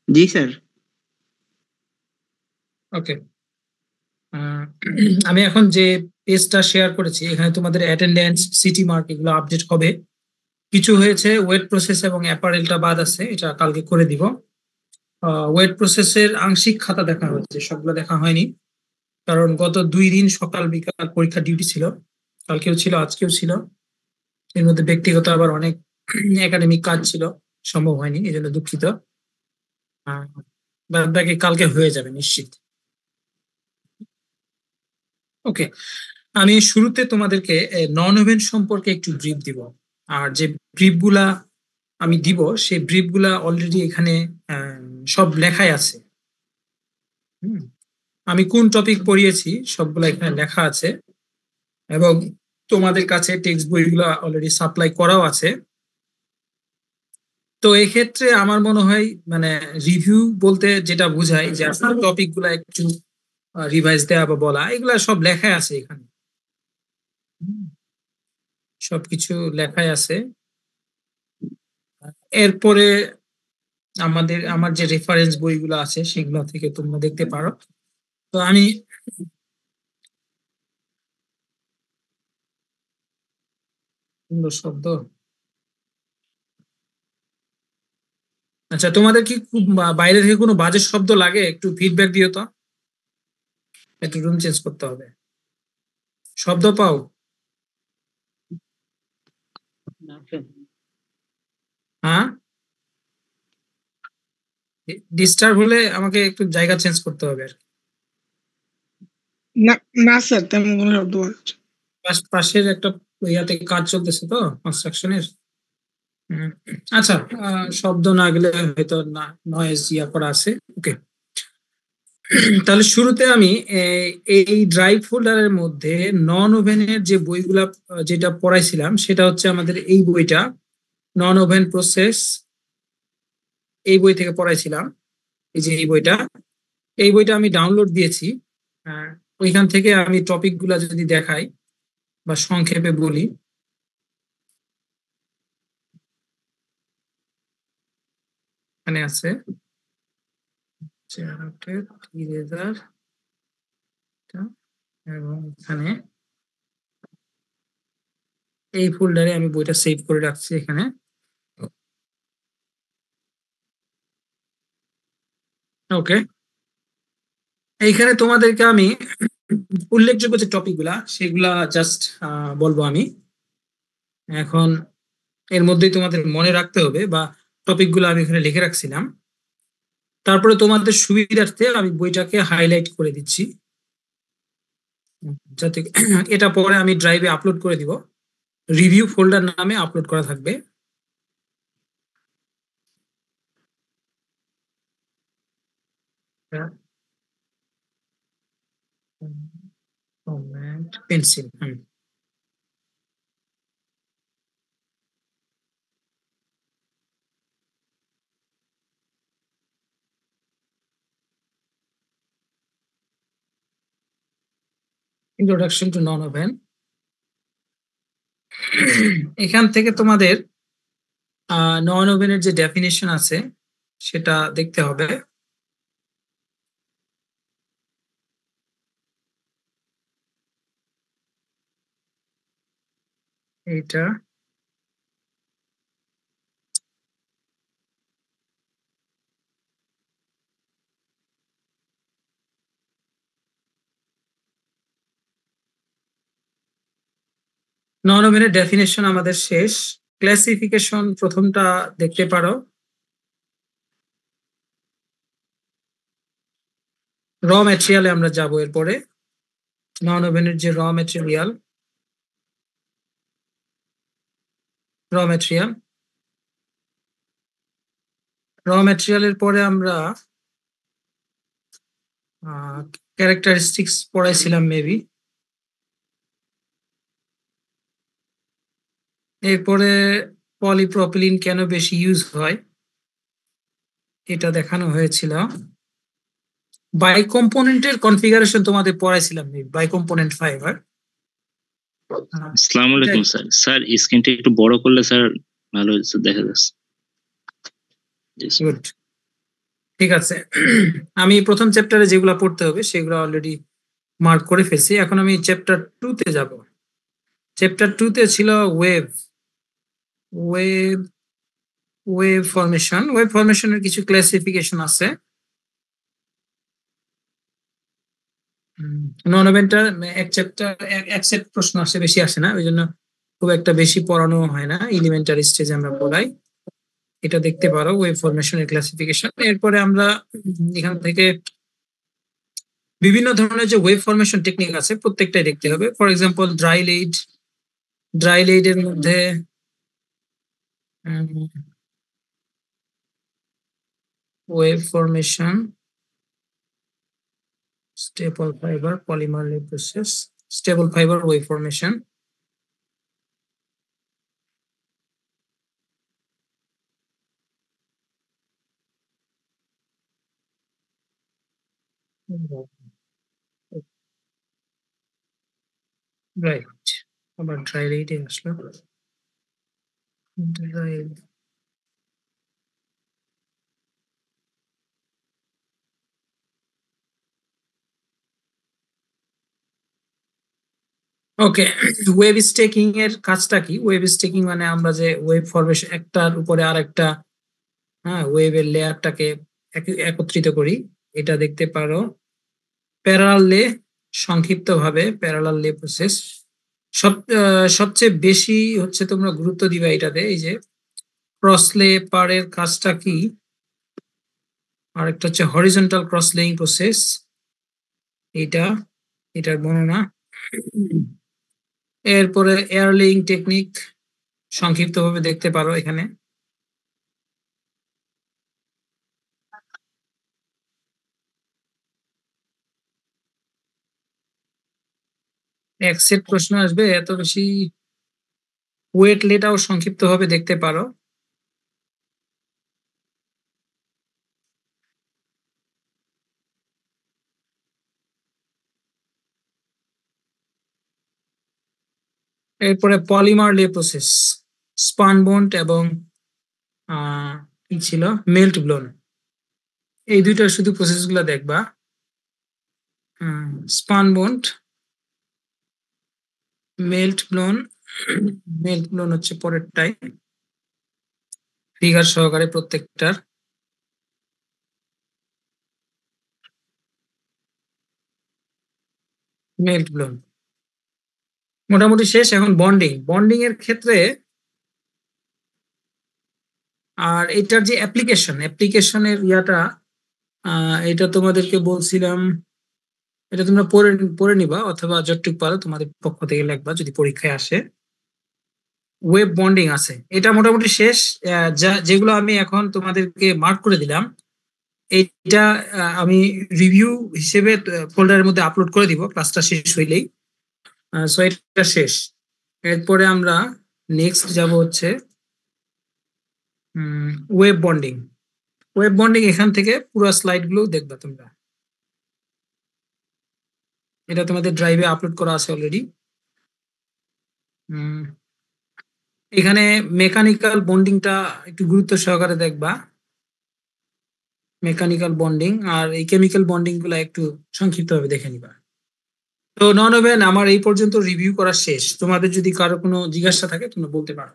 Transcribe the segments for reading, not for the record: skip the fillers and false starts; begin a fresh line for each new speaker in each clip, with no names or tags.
জি sir.
ওকে, আমি এখন যে পেজটা শেয়ার করেছি এখানে তোমাদের অ্যাটেন্ডেন্স, সিটি মার্ক এগুলো আপডেট হবে। কিছু হয়েছে, ওয়েট প্রসেস এবং অ্যাপারেলটা বাদ আছে, এটা কালকে করে দিব। ওয়েট প্রসেসের আংশিক খাতা দেখা হয়েছে, সবগুলো দেখা হয়নি, কারণ গত 2 দিন সকাল বিকাল পরীক্ষা ডিউটি ছিল, কালকেও ছিল আজকেও ছিল। এর মধ্যে ব্যক্তিগত আবার অনেক একাডেমিক কাজ ছিল, সম্ভব হয়নি, এই জন্য দুঃখিত। বাদ বাকি কালকে হয়ে যাবে নিশ্চিত। ওকে, আমি শুরুতে তোমাদেরকে নন ওভেন সম্পর্কে একটু ব্রিফ দিব। আর যে ব্রিফ গুলা আমি দিব সেই ব্রিফ গুলা অলরেডি এখানে সব লেখাই আছে। হুম, আমি কোন টপিক পড়িয়েছি সবগুলা এখানে লেখা আছে, এবং তোমাদের কাছে টেক্সট বইগুলো অলরেডি সাপ্লাই করাও আছে। তো এক্ষেত্রে আমার মনে হয় মানে রিভিউ বলতে যেটা বোঝায় যে আপনার টপিক গুলা একটু রিভাইজ দেওয়া বা বলা, এগুলা সব লেখায় আছে এখানে। হুম, সবকিছু লেখায় আছে। এরপরে আমার যে রেফারেন্স বইগুলো আছে সেগুলো থেকে তোমরা দেখতে পারো। তো আমি সুন্দর শব্দ। আচ্ছা, তোমাদের কি খুব বাইরে থেকে কোনো বাজে শব্দ লাগে? একটু ফিডব্যাক দিও তো, একটু রুম চেঞ্জ করতে হবে। শব্দ পাও? হ্যাঁ, ডিস্টার্ব হলে আমাকে একটু জায়গা চেঞ্জ করতে হবে আর কি।
না না স্যার, তেমন কোনো শব্দ পাওয়া যাচ্ছে না।
পাশের একটা ইয়াতে কাজ চলতেছে তো, কনস্ট্রাকশনের। আচ্ছা, শব্দ না গেলে হয়তো না, নয়েজ ইয়া করা আছে। ওকে, তাহলে শুরুতে আমি এই ড্রাইভ ফোল্ডারের মধ্যে নন ওভেনের যে বইগুলা যেটা পড়াইছিলাম সেটা হচ্ছে আমাদের এই বইটা, নন ওভেন প্রসেস, এই বই থেকে পড়াইছিলাম। এই যে এই বইটা আমি ডাউনলোড দিয়েছি। আহ, ওইখান থেকে আমি টপিক গুলা যদি দেখাই বা সংক্ষেপে বলি, এখানে আছে ইরেজার, এবং এখানে এই ফোল্ডারে আমি বইটা সেভ করে রাখছি এখানে। ওকে, এইখানে তোমাদেরকে আমি উল্লেখযোগ্য যে টপিক গুলা সেগুলা জাস্ট বলবো আমি এখন। এর মধ্যেই তোমাদের মনে রাখতে হবে, বা টপিক গুলো আমি এখানে লিখে রাখছিলাম। তারপরে তোমাদের সুবিধার্থে আমি বইটাকে হাইলাইট করে দিচ্ছি, যাতে এটা পরে আমি ড্রাইভে আপলোড করে দিব, রিভিউ ফোল্ডার নামে আপলোড করা থাকবে। Pencil. Introduction to non woven, এখান থেকে তোমাদের নন ওভেনের যে ডেফিনেশন আছে সেটা দেখতে হবে। এইটা নন ওভেনের ডেফিনেশন আমাদের শেষ। ক্লাসিফিকেশন প্রথমটা দেখতে পারো। র ম্যাটেরিয়ালে আমরা যাব এরপরে। নন ওভেনের যে র ম্যাটেরিয়াল, র ম্যাটেরিয়ালের পরে আমরা ক্যারেক্টারিস্টিক্স পড়াইছিলাম মেবি। এরপরে পলিপ্রপিলিন কেন বেশি ইউজ হয় এটা দেখানো হয়েছিল। বাই কম্পোনেন্টের কনফিগারেশন তোমাদের পড়াইছিলাম মেবি, বাই কম্পোনেন্ট ফাইবার।
আসসালামু আলাইকুম স্যার। স্যার স্ক্রিনটা একটু বড় করলে স্যার ভালো দেখা যাচ্ছে।
গুড। ঠিক আছে। আমি প্রথম চ্যাপ্টারে যেগুলো পড়তে হবে সেগুলো অলরেডি মার্ক করে ফেলছি। এখন আমি চ্যাপ্টার 2 তে যাব। চ্যাপ্টার 2 তে ছিল ওয়েভ ওয়েভ ওয়েভ ফরমেশনের কিছু ক্লাসিফিকেশন আছে। নন ইভেন্টার এক চ্যাপ্টার এক সেট প্রশ্ন আসে, বেশি আসে না, ওই জন্য খুব একটা বেশি পড়ানো হয় না। এলিমেন্টারি স্টেজে আমরা পড়াই। এটা দেখতে পারো ওয়েভ ফরমেশনের ক্লাসিফিকেশন। এরপরে আমরা এখান থেকে বিভিন্ন ধরনের যে ওয়েভ ফরমেশন টেকনিক আছে প্রত্যেকটাই দেখতে হবে। ফর এক্সাম্পল ড্রাই লেইড এর মধ্যে wave formation, stable fibre polymer process, stable fibre wave formation. Right, আবার ড্রাই লেইড এ আসলো। ওকে, ওয়েভ স্টেকিং এর কাজটা কি? ওয়েভ স্টেকিং মানে আমরা যে ওয়েভ ফরমেশন একটার উপরে আরেকটা, হ্যাঁ, ওয়েভের লেয়ারটাকে একত্রিত করি, এটা দেখতে পারো প্যারালাল লে, সংক্ষিপ্ত ভাবে প্যারালাল লে প্রসেস। সবচেয়ে বেশি হচ্ছে তোমরা গুরুত্ব দিবা এটাতে, এই যে ক্রস লে পারের কাজটা কি, আর একটা হচ্ছে হরিজন্টাল ক্রস লেইং প্রসেস, এটার বর্ণনা। এরপরে এয়ার লেইং টেকনিক সংক্ষিপ্ত ভাবে দেখতে পারো এখানে। এক সেট প্রশ্ন আসবে, এত বেশি ওয়েট লেটাও সংক্ষিপ্ত ভাবে দেখতে পারো। এরপরে পলিমার লে প্রসেস, স্পান বন্ড এবং কি ছিল, মেল্ট ব্লোন, এই দুইটা শুধু প্রসেস গুলা দেখবা। Span bond, melt blown. Melt blown হচ্ছে পরেরটাই, ফিগার সহকারে প্রত্যেকটার। মেল্ট ব্লোন মোটামুটি শেষ। এখন বন্ডিং এর ক্ষেত্রে, আর এটার যে অ্যাপ্লিকেশনের ইয়াটা, এটা তোমাদেরকে বলছিলাম, এটা তোমরা পড়ে পড়ে নিবা, অথবা যতটুকু পারো তোমাদের পক্ষ থেকে লিখবা যদি পরীক্ষায় আসে। ওয়েব বন্ডিং আছে, এটা মোটামুটি শেষ। যেগুলো আমি এখন তোমাদেরকে মার্ক করে দিলাম, এইটা আমি রিভিউ হিসেবে ফোল্ডারের মধ্যে আপলোড করে দিব ক্লাসটা শেষ হইলেই। সো এটা শেষ। এরপরে আমরা নেক্সট যাব হচ্ছে ওয়েব বন্ডিং। ওয়েব বন্ডিং এখান থেকে পুরো স্লাইড গুলো দেখবা তোমরা, এটা তোমাদের ড্রাইভে আপলোড করা আছে অলরেডি। এখানে মেকানিক্যাল বন্ডিংটা একটু গুরুত্ব সহকারে দেখবা, মেকানিক্যাল বন্ডিং আর এই কেমিক্যাল বন্ডিং গুলা একটু সংক্ষিপ্ত ভাবে দেখে নিবা। তো নন ওভেন আমার এই পর্যন্ত রিভিউ করা শেষ। তোমাদের যদি কারো কোনো জিজ্ঞাসা থাকে তোমরা বলতে পারো।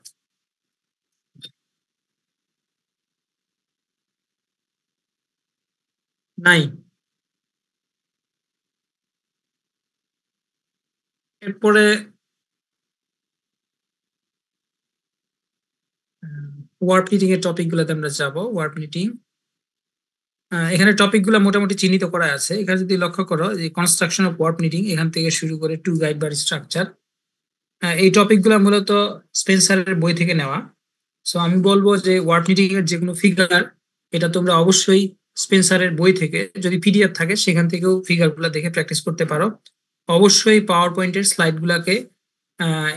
নাই। এরপরে ওয়ার্প হিটিং এর টপিক গুলোতে আমরা যাবো। ওয়ার্প হিটিং, এখানে টপিক গুলো মোটামুটি চিহ্নিত করা আছে। এখানে যদি লক্ষ্য করো যে কনস্ট্রাকশন অফ ওয়ার্প নিটিং, এখান থেকে শুরু করে টু গাইড বার স্ট্রাকচার, এই টপিক গুলো মূলত স্পেন্সারের বই থেকে নেওয়া। সো আমি বলবো যে ওয়ার্প নিটিং এর যে কোনো ফিগার, এটা তোমরা অবশ্যই স্পেন্সারের বই থেকে, যদি পিডিএফ থাকে সেখান থেকেও ফিগার গুলা দেখে প্র্যাকটিস করতে পারো। অবশ্যই পাওয়ার পয়েন্টের স্লাইড গুলাকে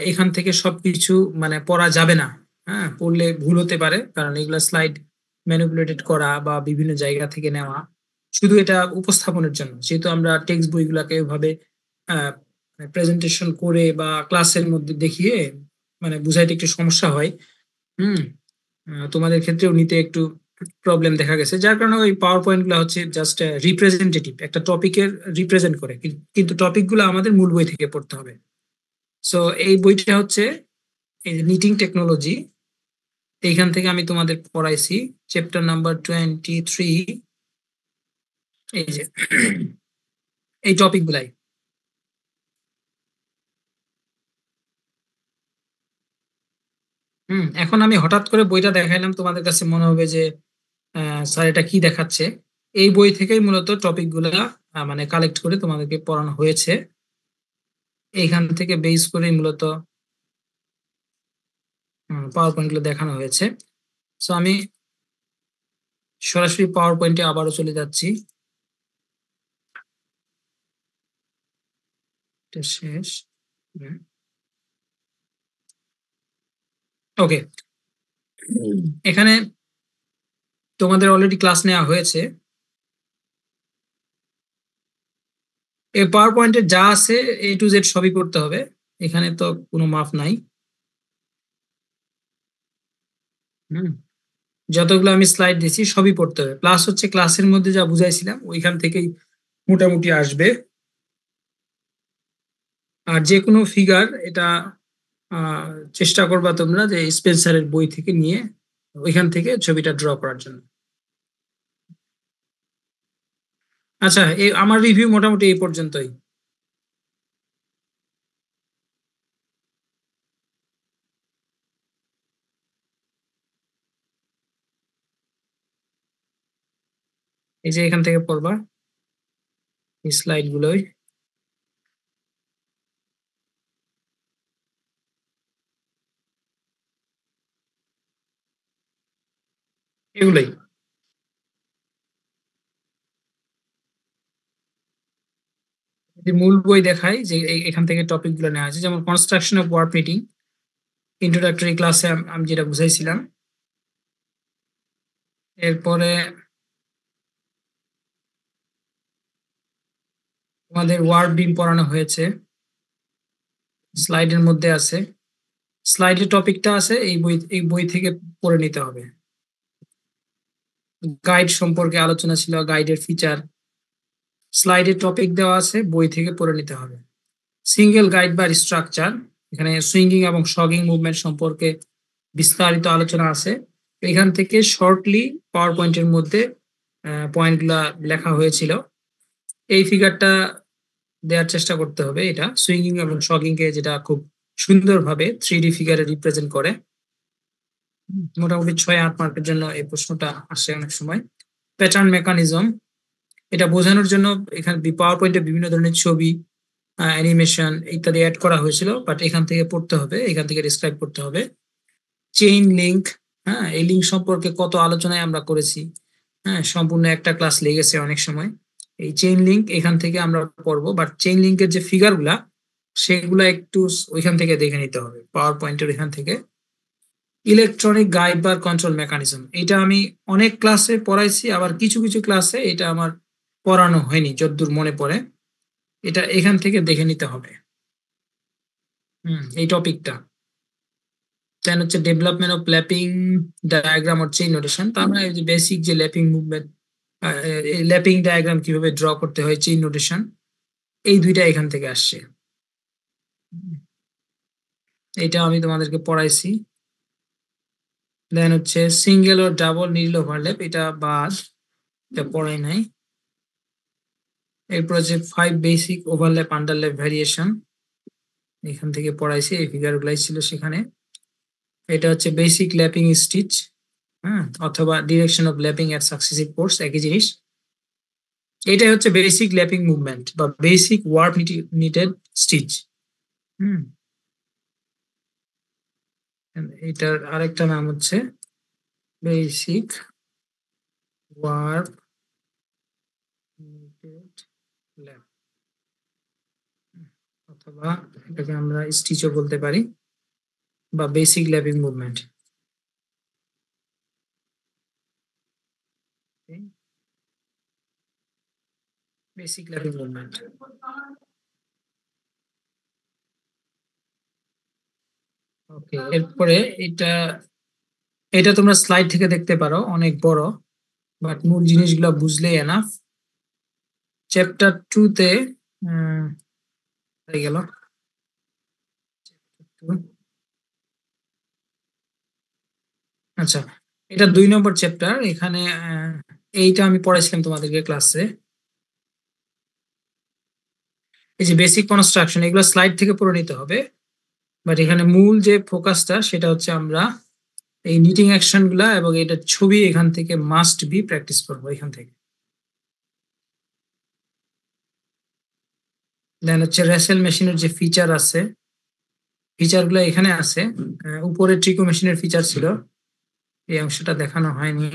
এখান থেকে সবকিছু মানে পড়া যাবে না। হ্যাঁ, পড়লে ভুল হতে পারে, কারণ এগুলা স্লাইড ম্যানিপুলেটেড করা বা বিভিন্ন জায়গা থেকে নেওয়া, শুধু এটা উপস্থাপনের জন্য। যেহেতু আমরা টেক্সট বইগুলাকে ওইভাবে প্রেজেন্টেশন করে বা ক্লাসের মধ্যে দেখিয়ে মানে বুঝাইতে একটু সমস্যা হয়। হুম, তোমাদের ক্ষেত্রেও নিতে একটু প্রবলেম দেখা গেছে, যার কারণে ওই পাওয়ার পয়েন্ট গুলো হচ্ছে জাস্ট রিপ্রেজেন্টেটিভ, একটা টপিকের রিপ্রেজেন্ট করে, কিন্তু টপিক গুলো আমাদের মূল বই থেকে পড়তে হবে। সো এই বইটা হচ্ছে এই যে নিটিং টেকনোলজি, এইখান থেকে আমি তোমাদের পড়াইছি চ্যাপ্টার নাম্বার 23, এই যে এই টপিক গুলাই। এখন আমি হঠাৎ করে বইটা দেখাইলাম, তোমাদের কাছে মনে হবে যে স্যার এটা কি দেখাচ্ছে। এই বই থেকেই মূলত টপিক গুলা মানে কালেক্ট করে তোমাদেরকে পড়ানো হয়েছে, এইখান থেকে বেস করে মূলত পাওয়ার পয়েন্ট গুলো দেখানো হয়েছে। সো আমি সরাসরি পাওয়ার পয়েন্টে আবারও চলে যাচ্ছি, এটা শেষ। ওকে, এখানে তোমাদের অলরেডি ক্লাস নেওয়া হয়েছে। এই পাওয়ার পয়েন্টে যা আছে A to Z সবই করতে হবে, এখানে তো কোনো মাপ নাই। হুম, যতগুলো আমি স্লাইড দিছি সবই পড়তে হবে, প্লাস হচ্ছে ক্লাসের মধ্যে যা বুঝাইছিলাম ওইখান থেকেই মোটামুটি আসবে। আর যে কোনো ফিগার এটা চেষ্টা করবা তোমরা যে স্পেন্সারের বই থেকে নিয়ে ওইখান থেকে ছবিটা ড্র করার জন্য। আচ্ছা, আমার রিভিউ মোটামুটি এই পর্যন্তই। এই যে এখান থেকে পড়বা এই স্লাইড গুলোই, এগুলোই। যদি মূল বই দেখাই যে এখান থেকে টপিক গুলো নেওয়া আছে, যেমন construction of warp knitting, introductory ক্লাসে আমি যেটা বুঝাইছিলাম। এরপরে আমাদের ওয়ার্ড বিম পড়ানো হয়েছে, স্লাইডের মধ্যে আছে, স্লাইডের টপিকটা আছে এই বই থেকে পড়ে নিতে হবে। গাইড সম্পর্কে আলোচনা ছিল, গাইডের ফিচার, স্লাইডের টপিক দেওয়া আছে, বই থেকে পড়ে নিতে হবে। সিঙ্গেল গাইড বা স্ট্রাকচার, এখানে সুইঙ্গিং এবং শগিং মুভমেন্ট সম্পর্কে বিস্তারিত আলোচনা আছে। এখান থেকে শর্টলি পাওয়ার পয়েন্টের মধ্যে পয়েন্টগুলা লেখা হয়েছিল। এই ফিগারটা দেওয়ার চেষ্টা করতে হবে, এটা সুইঙ্গিং এবং শগিং কে যেটা খুব সুন্দরভাবে 3D ফিগারে রিপ্রেজেন্ট করে। মোটামুটি 6-8 মার্কের জন্য এই প্রশ্নটা আসে অনেক সময়। প্যাটার্ন মেকানিজম, এটা বোঝানোর জন্য এখানে পাওয়ার পয়েন্টে বিভিন্ন ধরনের ছবি, অ্যানিমেশন ইত্যাদি অ্যাড করা হয়েছিল, বাট এখান থেকে পড়তে হবে, এখান থেকে ডিসক্রাইব করতে হবে। চেইন লিঙ্ক, হ্যাঁ, এই লিঙ্ক সম্পর্কে কত আলোচনায় আমরা করেছি, হ্যাঁ, সম্পূর্ণ একটা ক্লাস লেগেছে অনেক সময়। এই চেইন লিঙ্ক এখান থেকে আমরা পড়বো, বাট চেইন লিঙ্কের যে ফিগার গুলা সেগুলা একটু ওইখান থেকে দেখে নিতে হবে, পাওয়ার পয়েন্টের এখান থেকে। ইলেকট্রনিক গাইড বা কন্ট্রোল মেকানিজম, এটা আমি অনেক ক্লাসে পড়াইছি, আবার কিছু কিছু ক্লাসে এটা আমার পড়ানো হয়নি যতদূর মনে পড়ে, এটা এখান থেকে দেখে নিতে হবে। এই টপিকটা দেন হচ্ছে ডেভেলপমেন্ট অফ ল্যাপিং ডায়াগ্রাম আর চেইন নোটেশন, তার মানে যে বেসিক যে ল্যাপিং মুভমেন্ট, ল্যাপিং ডায়াগ্রাম কিভাবে ড্র করতে হয়, চেইন নোটেশন, এই দুইটা এখান থেকে আসছে। এটা আমি তোমাদেরকে পড়াইছি। দেন হচ্ছে single O double needle overlap, এটা বাদ, এটা পড়াই নাই। এরপর হচ্ছে 5 বেসিক ওভারল্যাপ আন্ডারল্যাপ ভ্যারিয়েশন, এখান থেকে পড়াইছি, এই ফিগার গুলাই ছিল সেখানে। এটা হচ্ছে বেসিক ল্যাপিং স্টিচ, হ্যাঁ, অথবা direction of lapping at successive course, একই জিনিস। এটাই হচ্ছে বেসিক ল্যাপিং মুভমেন্ট বা বেসিক ওয়ার্প নিটেড স্টিচ। হুম, এটার আরেকটা নাম হচ্ছে বেসিক ওয়ার্প নিটেড ল্যাপ, অথবা এটাকে আমরা স্টিচও বলতে পারি, বা basic lapping movement. Basic lapping movement. Okay, এরপরে এটা এটা তোমরা স্লাইড থেকে দেখতে পারো, অনেক বড়, বাট মূল জিনিসগুলো বুঝলেই এনাফ। চ্যাপ্টার 2 তে হয়ে গেল। আচ্ছা, এটা 2 নম্বর চ্যাপ্টার। এখানে এইটা আমি পড়াইছিলাম তোমাদেরকে ক্লাসে। এই যে বেসিক কনস্ট্রাকশন, এগুলো স্লাইড থেকে পড়ে নিতে হবে, বাট এখানে মূল যে ফোকাসটা সেটা হচ্ছে আমরা এই নিটিং অ্যাকশন গুলা এবং এটা ছবি এখান থেকে মাস্ট বি প্র্যাকটিস করবো এখান থেকে। দেন হচ্ছে রেসেল মেশিনের যে ফিচার আছে, ফিচার গুলো এখানে আছে। উপরে ট্রিকো মেশিনের ফিচার ছিল, এই অংশটা দেখানো হয়নি।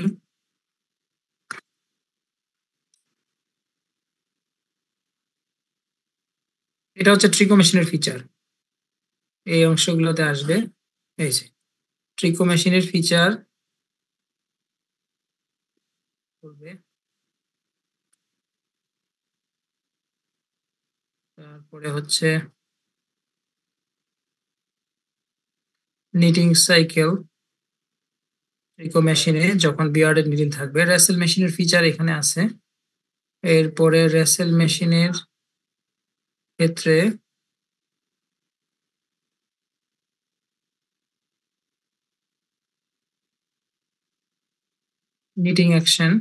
এটা হচ্ছে ট্রিকো মেশিনের ফিচার, এই অংশগুলোতে আসবে। এই যে ট্রিকো মেশিনের ফিচার করবে, তারপরে হচ্ছে নিটিং সাইকেল ট্রিকো মেশিনে যখন বিয়ার্ডেড নিডিল থাকবে। রেসেল মেশিনের ফিচার এখানে আছে। এরপরে রেসেল মেশিনের ক্ষেত্রে knitting action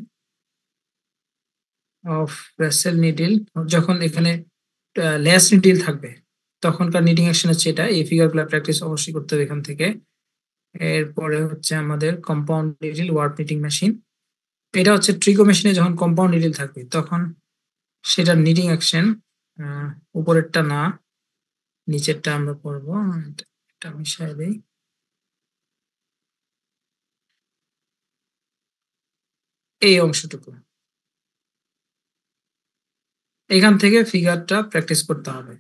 of Rachel needle, যখন এখানে লেস নিডিল থাকবে তখনকার নিটিং অ্যাকশন হচ্ছে এটা। এই ফিগারগুলো প্র্যাকটিস অবশ্যই করতে হবে এখান থেকে। এরপরে হচ্ছে আমাদের compound needle warp knitting machine, এটা হচ্ছে ট্রিকো মেশিনে যখন কম্পাউন্ড নিডিল থাকবে তখন সেটার নিটিং অ্যাকশন। উপরেরটা না, নিচেরটা আমরা পড়বো। এটা মিশাই দেই। এই অংশটুকু এখান থেকে ফিগারটা প্র্যাকটিস করতে হবে।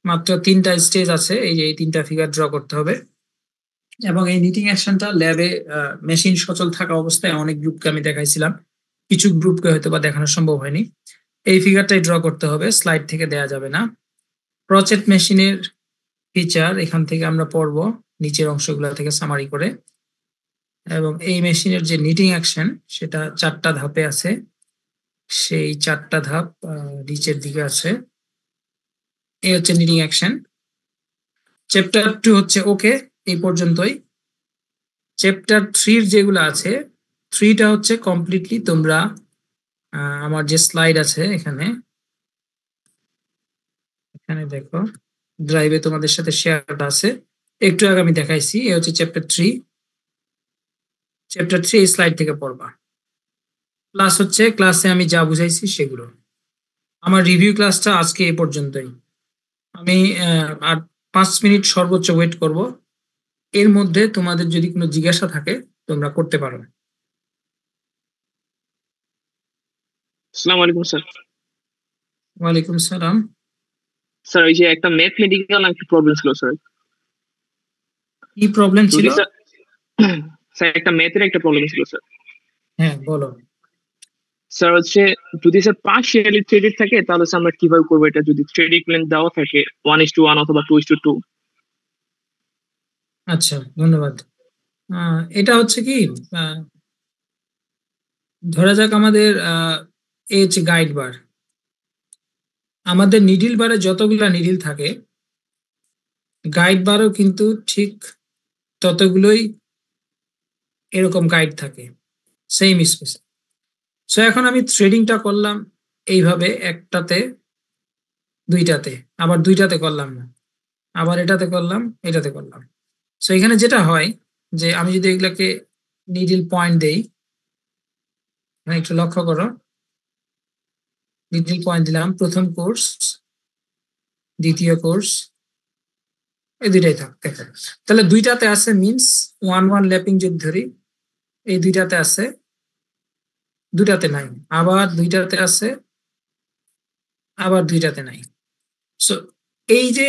মাত্র 3টা স্টেজ আছে, এই যে এই 3টা ফিগার ড্র করতে হবে। এবং এই নিটিং অ্যাকশনটা ল্যাবে মেশিন সচল থাকা অবস্থায় অনেক গ্রুপকে আমি দেখাইছিলাম, কিছু গ্রুপকে হয়তো বা দেখানো সম্ভব হয়নি। এই ফিগারটাই ড্র করতে হবে, স্লাইড থেকে দেয়া যাবে না। প্রচেট মেশিনের ফিচার এখান থেকে আমরা পড়বো নিচের অংশগুলো থেকে সামারি করে। এবং এই মেশিনের যে নিটিং অ্যাকশন সেটা 4টা ধাপে আছে, সেই 4টা ধাপ নিচের দিকে আছে। এই হচ্ছে নিটিং অ্যাকশন। চ্যাপ্টার 2 হচ্ছে ওকে, এই পর্যন্তই। চ্যাপ্টার 3 যেগুলো আছে, 3টা হচ্ছে কমপ্লিটলি তোমরা আমার যে স্লাইড আছে এখানে এখানে দেখো, ড্রাইভে তোমাদের সাথে শেয়ারটা আছে, একটু আগে আমি দেখাইছি। এই হচ্ছে চ্যাপ্টার 3। চ্যাপ্টার 3 এই স্লাইড থেকে পড়বা। প্লাস হচ্ছে ক্লাসে আমি যা বুঝাইছি সেগুলো। আমার রিভিউ ক্লাসটা আজকে এই পর্যন্তই। আমি আর 5 মিনিট সর্বোচ্চ ওয়েট করব, এর মধ্যে তোমাদের যদি কোনো জিজ্ঞাসা থাকে তোমরা করতে পারো।
আসসালামু আলাইকুম স্যার।
ওয়ালাইকুম সালাম।
স্যার ওই যে একটা ম্যাথমেটিক্যাল একটা প্রবলেম ছিল স্যার।
কি প্রবলেম ছিল?
যদি স্যার একটা ম্যাথের একটা প্রবলেম ছিল স্যার।
হ্যাঁ বলো।
স্যার হচ্ছে যদি স্যার পার্শিয়ালি থ্রেডেড থাকে তাহলে স্যার আমরা কিভাবে করবো এটা, যদি থ্রেড ইকুইভ্যালেন্ট দেওয়া থাকে 1:1 অথবা 2:2?
আচ্ছা, ধন্যবাদ। এটা হচ্ছে কি, ধরা যাক আমাদের এইচ গাইড বার, আমাদের নিডিল বারে যতগুলা নিডিল থাকে গাইড বারও কিন্তু ঠিক ততগুলোই এরকম গাইড থাকে, সেম স্পেস। সো এখন আমি থ্রেডিংটা করলাম এইভাবে, একটাতে, দুইটাতে, আবার দুইটাতে করলাম না, আবার এটাতে করলাম, এটাতে করলাম। সো এখানে যেটা হয় যে আমি যদি এগুলাকে নিডিল পয়েন্ট দেই, একটু লক্ষ্য করো, নিডিল পয়েন্ট দিলাম, প্রথম কোর্স, দ্বিতীয় কোর্স, এই দুইটাই থাক দেখো। তাহলে দুইটাতে আছে মিনস 1:1 ল্যাপিং যদি ধরি, এই দুইটাতে আছে, দুইটাতে নাই, আবার দুইটাতে আছে, আবার দুইটাতে নাই। সো এই যে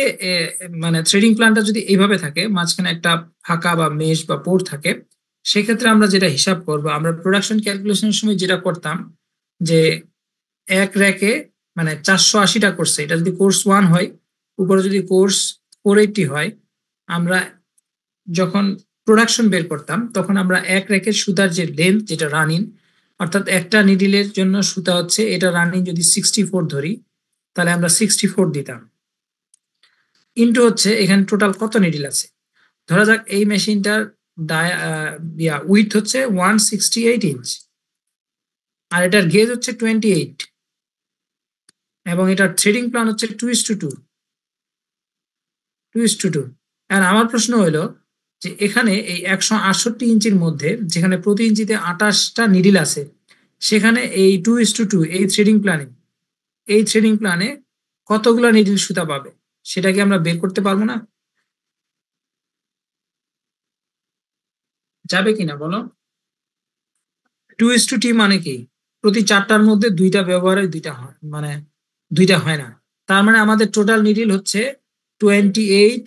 মানে থ্রেডিং প্ল্যানটা যদি এইভাবে থাকে, মাঝখানে একটা ফাঁকা বা মেশ বা পোর্ট থাকে, সেক্ষেত্রে আমরা যেটা হিসাব করব, আমরা প্রোডাকশন ক্যালকুলেশনের সময় যেটা করতাম যে এক র্যাকে মানে 480টা করছে, এটা যদি কোর্স 1 হয়, উপরে যদি কোর্স 480 হয়, আমরা যখন প্রোডাকশন বের করতাম তখন আমরা এক রেখের সুতার যে লেন্থ যেটা রানিং অর্থাৎ একটা নিডিলের জন্য সুতা হচ্ছে এটা রানিং যদি 64 ধরি তাহলে আমরা 64 দিতাম ইন্টু হচ্ছে এখানে টোটাল কত নিডিল আছে ধরা যাক এই মেশিনটার উইথ হচ্ছে 168 ইঞ্চ আর এটার গেজ হচ্ছে 28 এবং এটার থ্রেডিং প্ল্যান হচ্ছে 2:2 2:2 আর আমার প্রশ্ন হলো যে এখানে এই 168 ইঞ্চির মধ্যে যেখানে প্রতি ইঞ্চিতে 28টা নিডিল আছে সেখানে এই 2:2 এই থ্রেডিং প্ল্যানে কতগুলা নিডিল সুতা পাবে সেটা কি আমরা বের করতে পারবো না যাবে কিনা বলো 2:T মানে কি প্রতি 4টার মধ্যে 2টা ব্যবহার হয় 2টা হয় মানে 2টা হয় না তার মানে আমাদের টোটাল নিডিল হচ্ছে 28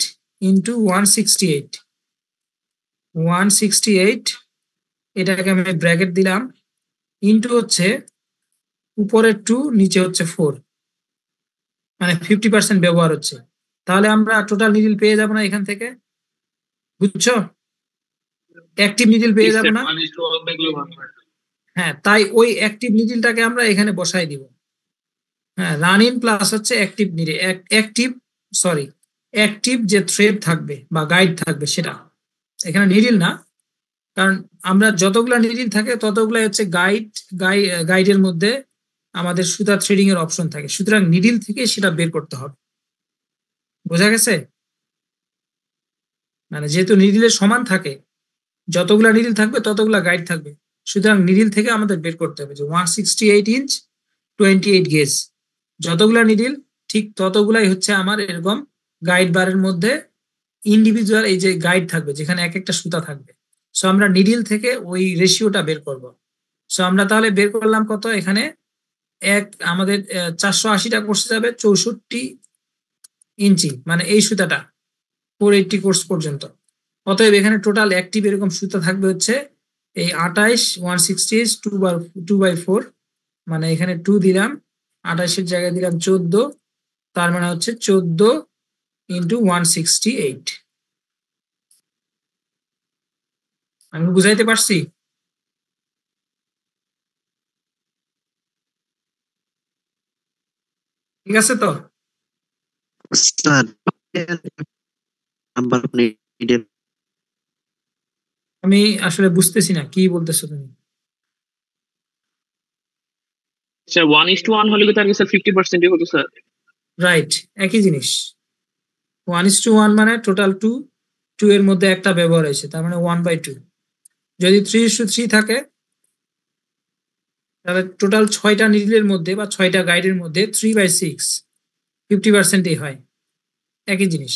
ইন্টু 168 এটাকে আমি ব্র্যাকেট দিলাম ইন্টু হচ্ছে উপরে 2 নিচে হচ্ছে 4 মানে 50% ব্যবহার হচ্ছে তাহলে আমরা টোটাল নিডিল পেয়ে যাব না এখান থেকে বুঝছো অ্যাক্টিভ নিডিল পেয়ে যাব না হ্যাঁ তাই ওই অ্যাক্টিভ নিডিলটাকে আমরা এখানে বসাই দিব হ্যাঁ রানিং প্লাস হচ্ছে অ্যাক্টিভ নিডিল অ্যাক্টিভ যে থ্রেড থাকবে বা গাইড থাকবে সেটা এখানে নিডিল না কারণ আমরা যতগুলা নিডিল থাকে ততগুলাই হচ্ছে গাইডের মধ্যে আমাদের সুতা থ্রেডিং এর অপশন থাকে সুতরাং নিডিল থেকে সেটা বের করতে হবে বোঝা গেছে মানে যেহেতু নিডিলের সমান থাকে যতগুলা নিডিল থাকবে ততগুলা গাইড থাকবে সুতরাং নিডিল থেকে আমাদের বের করতে হবে যে 168 ইঞ্চ 28 গেজ যতগুলা নিডিল ঠিক ততগুলাই হচ্ছে আমার এরকম গাইড বারের মধ্যে ইন্ডিভিজুয়াল এই যে গাইড থাকবে যেখানে এক একটা সুতা থাকবে সো আমরা নিডিল থেকে ওই রেশিওটা বের করব সো আমরা তাহলে বের করলাম কত এখানে আমাদের 480টা কোর্স যাবে 64 ইঞ্চি মানে এই সুতাটা 480 কোর্স পর্যন্ত অতএব এখানে টোটাল অ্যাক্টিভ এরকম সুতা থাকবে হচ্ছে এই 28 160 2/4 মানে এখানে 2 দিলাম 28 জায়গায় দিলাম 14 তার মানে হচ্ছে 14 ইন্টু 168 আমি বুঝাইতে পারছি ঠিক আছে তো
স্যার নাম্বার আপনি
আমি আসলে বুঝতেছি না কি বলতেছো তুমি
স্যার 1:1 হলে কি তার স্যার 50% হতো স্যার
রাইট একই জিনিস 1:1 মানে টোটাল 2 এর মধ্যে একটা ব্যবহার হয়েছে তার মানে 1/2 যদি 3:3 থাকে তাহলে টোটাল 6টা নিডিলের মধ্যে বা 6টা গাইডের মধ্যে 3/6 50%ই হয় একই জিনিস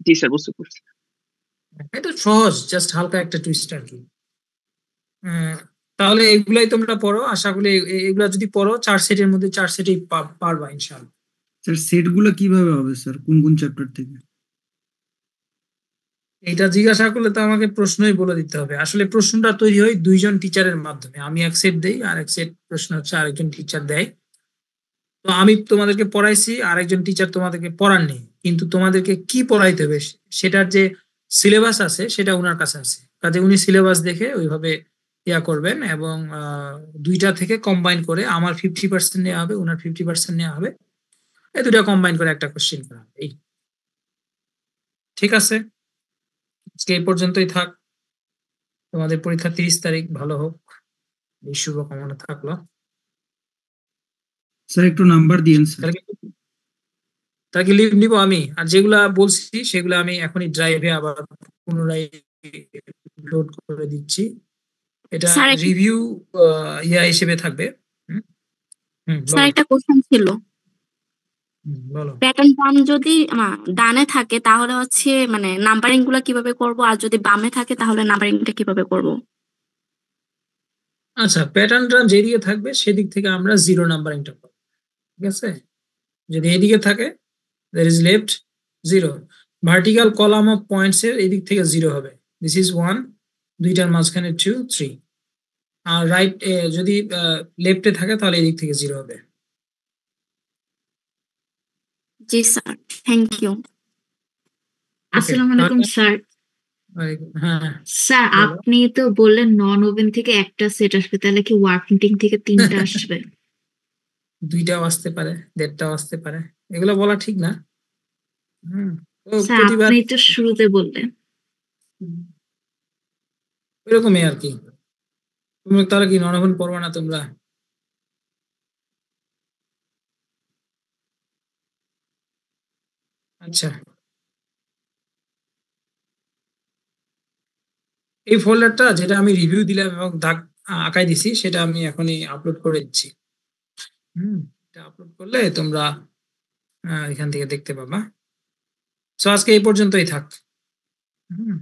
জি স্যার বুঝতে পারছি
এটা সহজ জাস্ট হালকা একটা টুইস্ট আর কি তাহলে এগুলাই তোমরা পড়ো আশা করি এগুলা যদি পড়ো 4 সেটের মধ্যে 4 সেটই পারবা ইনশাআল্লাহ
স্যার সেট গুলো কিভাবে হবে স্যার কোন কোন চ্যাপ্টার থেকে
এটা জিজ্ঞাসা করলে তো আমাকে প্রশ্নই বলে দিতে হবে আসলে প্রশ্নটা তৈরি হয় দুইজন টিচারের মাধ্যমে আমি এক সেট দেই আর এক সেট প্রশ্ন হচ্ছে আরেকজন টিচার দেয় তো আমি তোমাদেরকে পড়াইছি আরেকজন টিচার তোমাদেরকে পড়াননি কিন্তু তোমাদেরকে কি পড়াইতে হবে সেটার যে সিলেবাস আছে সেটা ওনার কাছে আছে কাজে উনি সিলেবাস দেখে ওইভাবে ইয়া করবেন এবং দুইটা থেকে কম্বাইন করে আমার 50% নেওয়া হবে ওনার 50% নেওয়া হবে এই দুটা কম্বাইন করে একটা কোশ্চেন করা হবে এই ঠিক আছে আজকে এই পর্যন্তই থাক তোমাদের পরীক্ষা 30 তারিখ ভালো হোক এই শুভকামনা থাকলো
স্যার একটু নাম্বার দিয়েন স্যার
তাকে লিভ নিব আমি আর যেগুলা বলছি সেগুলো আমি এখনই ড্রাইভে আবার পুনরায় লোড করে দিচ্ছি এটা রিভিউ ইয়া হিসেবে থাকবে
স্যার একটা কোশ্চেন ছিল
বলো
প্যাটার্ন টার্ম যদি ডানে থাকে তাহলে হচ্ছে মানে নাম্বারিং গুলো কিভাবে করব আর যদি বামে থাকে তাহলে নাম্বারিংটা কিভাবে করব
আচ্ছা প্যাটার্নটা যেদিকে থাকবে সেদিক থেকে আমরা 0 নাম্বারিংটা পাবো ঠিক আছে যদি এদিকে থাকে there is left 0 vertical column of points এর এদিক থেকে 0 হবে দিস ইজ 1 দুইটার মাঝখানে 2 3 আর রাইট যদি লেফটে থাকে তাহলে এদিক থেকে 0 হবে
জি স্যার থ্যাংক ইউ
আসসালামু আলাইকুম স্যার।
হ্যাঁ
স্যার
বলো।
আপনি তো বললেন নন ওভেন থেকে একটা সেট আসবে, তাহলে কি ওয়ার্কিং থেকে 3টা আসবে?
2টাও আসতে পারে, 1.5টাও আসতে পারে, এগুলো বলা ঠিক না। তো
স্যার
প্রতিবার
আপনি তো শুরুতে বললেন।
এরকমই আর কি। তুমি তাহলে কি নন ওভেন পড়বা না তোমরা? আচ্ছা, এই ফোল্ডারটা যেটা আমি রিভিউ দিলাম এবং দাগ আঁকাই দিছি সেটা আমি এখনই আপলোড করে দিচ্ছি। এটা আপলোড করলে তোমরা এখান থেকে দেখতে পাবা। সো আজকে এই পর্যন্তই থাক। হুম